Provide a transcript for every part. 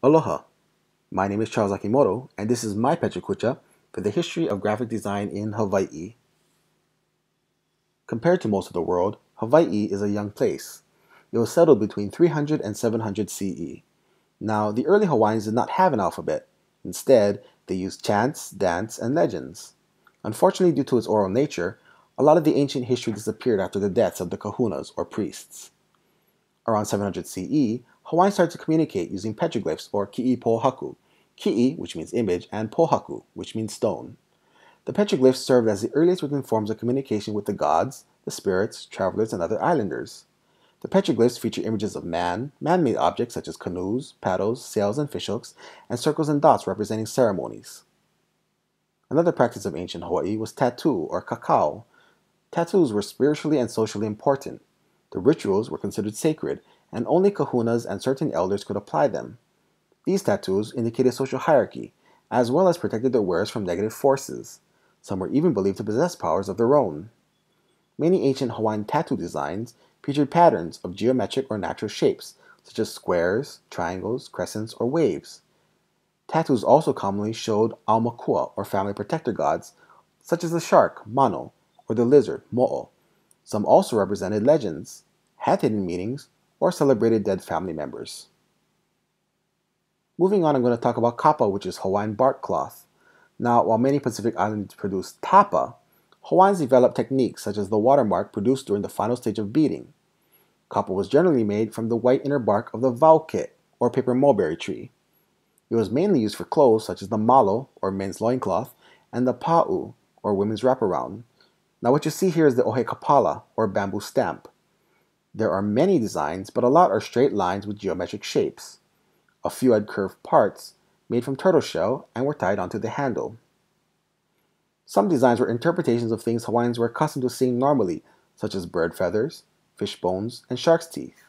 Aloha, my name is Charles Akimoto, and this is my Pecha Kucha for the history of graphic design in Hawaii. Compared to most of the world, Hawaii is a young place. It was settled between 300 and 700 CE. Now, the early Hawaiians did not have an alphabet. Instead, they used chants, dance, and legends. Unfortunately, due to its oral nature, a lot of the ancient history disappeared after the deaths of the kahunas, or priests. Around 700 CE, Hawaiians started to communicate using petroglyphs or pōhaku, ki'i, which means image, and pōhaku, which means stone. The petroglyphs served as the earliest written forms of communication with the gods, the spirits, travelers, and other islanders. The petroglyphs feature images of man-made objects such as canoes, paddles, sails, and fishhooks, and circles and dots representing ceremonies. Another practice of ancient Hawaii was tattoo, or kakau. Tattoos were spiritually and socially important. The rituals were considered sacred, and only kahunas and certain elders could apply them. These tattoos indicated social hierarchy, as well as protected their wearers from negative forces. Some were even believed to possess powers of their own. Many ancient Hawaiian tattoo designs featured patterns of geometric or natural shapes, such as squares, triangles, crescents, or waves. Tattoos also commonly showed aumakua, or family protector gods, such as the shark, mano, or the lizard, mo'o. Some also represented legends, had hidden meanings, or celebrated dead family members. Moving on, I'm going to talk about Kapa, which is Hawaiian barkcloth. Now, while many Pacific islands produce Tapa, Hawaiians developed techniques such as the watermark produced during the final stage of beading. Kapa was generally made from the white inner bark of the wauke, or paper mulberry tree. It was mainly used for clothes such as the malo, or men's loincloth, and the pāʻū, or women's wraparound. Now what you see here is the kapala, or bamboo stamp. There are many designs, but a lot are straight lines with geometric shapes. A few had curved parts, made from turtle shell, and were tied onto the handle. Some designs were interpretations of things Hawaiians were accustomed to seeing normally, such as bird feathers, fish bones, and shark's teeth.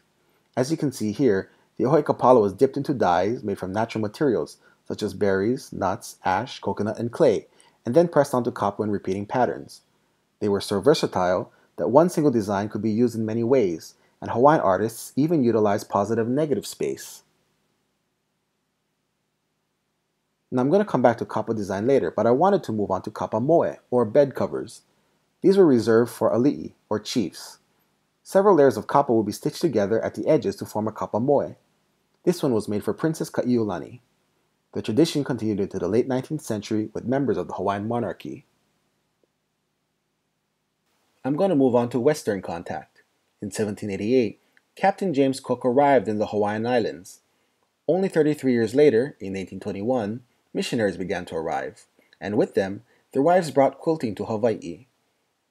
As you can see here, the kapala was dipped into dyes made from natural materials, such as berries, nuts, ash, coconut, and clay, and then pressed onto kapa in repeating patterns. They were so versatile that one single design could be used in many ways, and Hawaiian artists even utilized positive-negative space. Now I'm going to come back to kapa design later, but I wanted to move on to kapa moe, or bed covers. These were reserved for ali'i, or chiefs. Several layers of kapa would be stitched together at the edges to form a kapa moe. This one was made for Princess Kaiulani. The tradition continued into the late 19th century with members of the Hawaiian monarchy. I'm going to move on to Western contact. In 1788, Captain James Cook arrived in the Hawaiian Islands. Only 33 years later, in 1821, missionaries began to arrive, and with them, their wives brought quilting to Hawaii.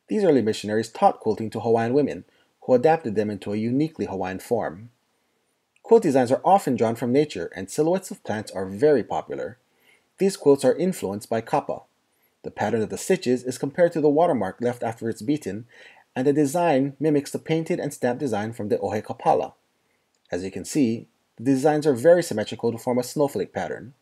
These early missionaries taught quilting to Hawaiian women, who adapted them into a uniquely Hawaiian form. Quilt designs are often drawn from nature, and silhouettes of plants are very popular. These quilts are influenced by kapa. The pattern of the stitches is compared to the watermark left after it's beaten, and the design mimics the painted and stamped design from the Kapala. As you can see, the designs are very symmetrical to form a snowflake pattern.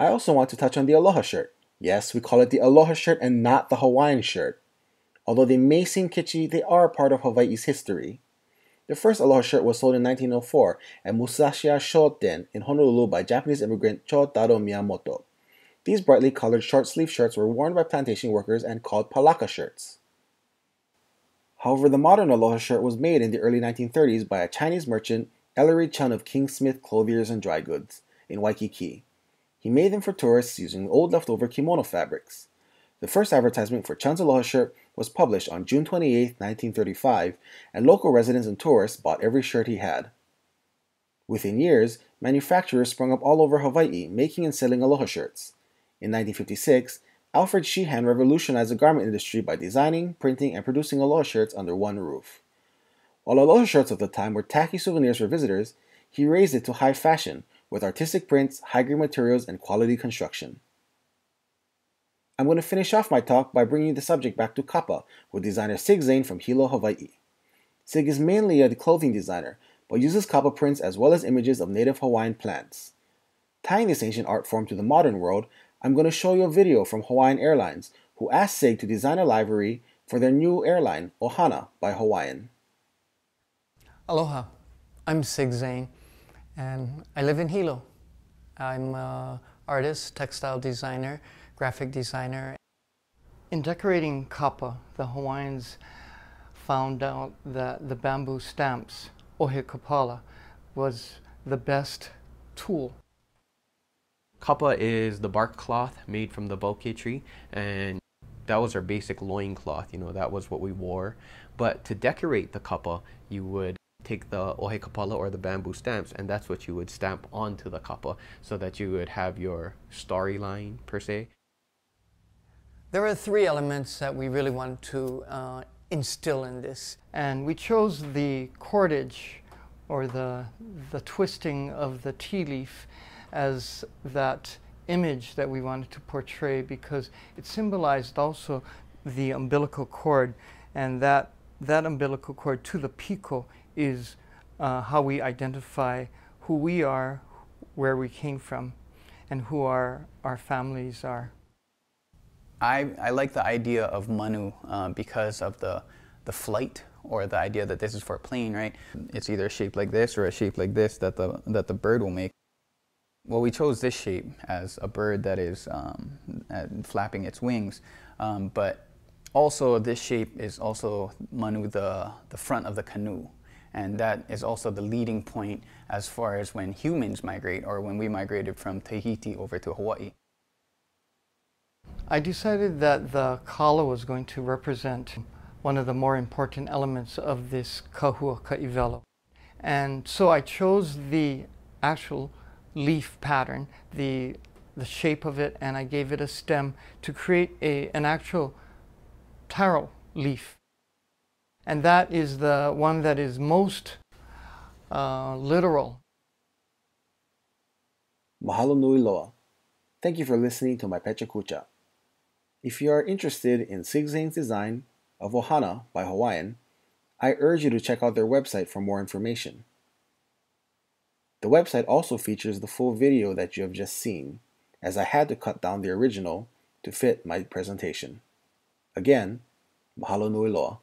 I also want to touch on the Aloha Shirt. Yes, we call it the Aloha Shirt and not the Hawaiian Shirt. Although they may seem kitschy, they are part of Hawaii's history. The first Aloha Shirt was sold in 1904 at Musashiya Shoten in Honolulu by Japanese immigrant Chotaro Miyamoto. These brightly colored short-sleeve shirts were worn by plantation workers and called palaka shirts. However, the modern Aloha Shirt was made in the early 1930s by a Chinese merchant, Ellery Chun of King Smith Clothiers and Dry Goods in Waikiki. He made them for tourists using old leftover kimono fabrics. The first advertisement for Chun's Aloha Shirt was published on June 28, 1935, and local residents and tourists bought every shirt he had. Within years, manufacturers sprung up all over Hawaii, making and selling Aloha Shirts. In 1956, Alfred Sheehan revolutionized the garment industry by designing, printing, and producing Aloha Shirts under one roof. While Aloha Shirts of the time were tacky souvenirs for visitors, he raised it to high fashion, with artistic prints, high-grade materials, and quality construction. I'm going to finish off my talk by bringing the subject back to Kapa with designer Sig Zane from Hilo, Hawaii. Sig is mainly a clothing designer, but uses Kapa prints as well as images of native Hawaiian plants. Tying this ancient art form to the modern world, I'm going to show you a video from Hawaiian Airlines, who asked Sig to design a livery for their new airline, Ohana by Hawaiian. Aloha, I'm Sig Zane, and I live in Hilo. I'm an artist, textile designer, graphic designer. In decorating Kapa, the Hawaiians found out that the bamboo stamps, ohe Kapala, was the best tool. Kapa is the bark cloth made from the wauke tree, and that was our basic loincloth, that was what we wore. But to decorate the kapa, you would take the ohe kapala or the bamboo stamps, and that's what you would stamp onto the kapa so that you would have your starry line per se. There are three elements that we really want to instill in this. And we chose the cordage or the twisting of the tea leaf as that image that we wanted to portray, because it symbolized also the umbilical cord, and that umbilical cord to the piko is how we identify who we are, where we came from, and who our families are. I like the idea of manu because of the flight, or the idea that this is for a plane, right? It's either a shape like this or a shape like this that the bird will make. Well, we chose this shape as a bird that is flapping its wings, but also this shape is also manu, the front of the canoe, and that is also the leading point as far as when humans migrate, or when we migrated from Tahiti over to Hawaii. I decided that the kala was going to represent one of the more important elements of this kahua ka'ivelo. And so I chose the actual leaf pattern, the shape of it, and I gave it a stem to create an actual taro leaf. And that is the one that is most literal. Mahalo nui loa. Thank you for listening to my Pecha Kucha. If you are interested in Sig Zane's design of Ohana by Hawaiian, I urge you to check out their website for more information. The website also features the full video that you have just seen, as I had to cut down the original to fit my presentation. Again, mahalo nui loa.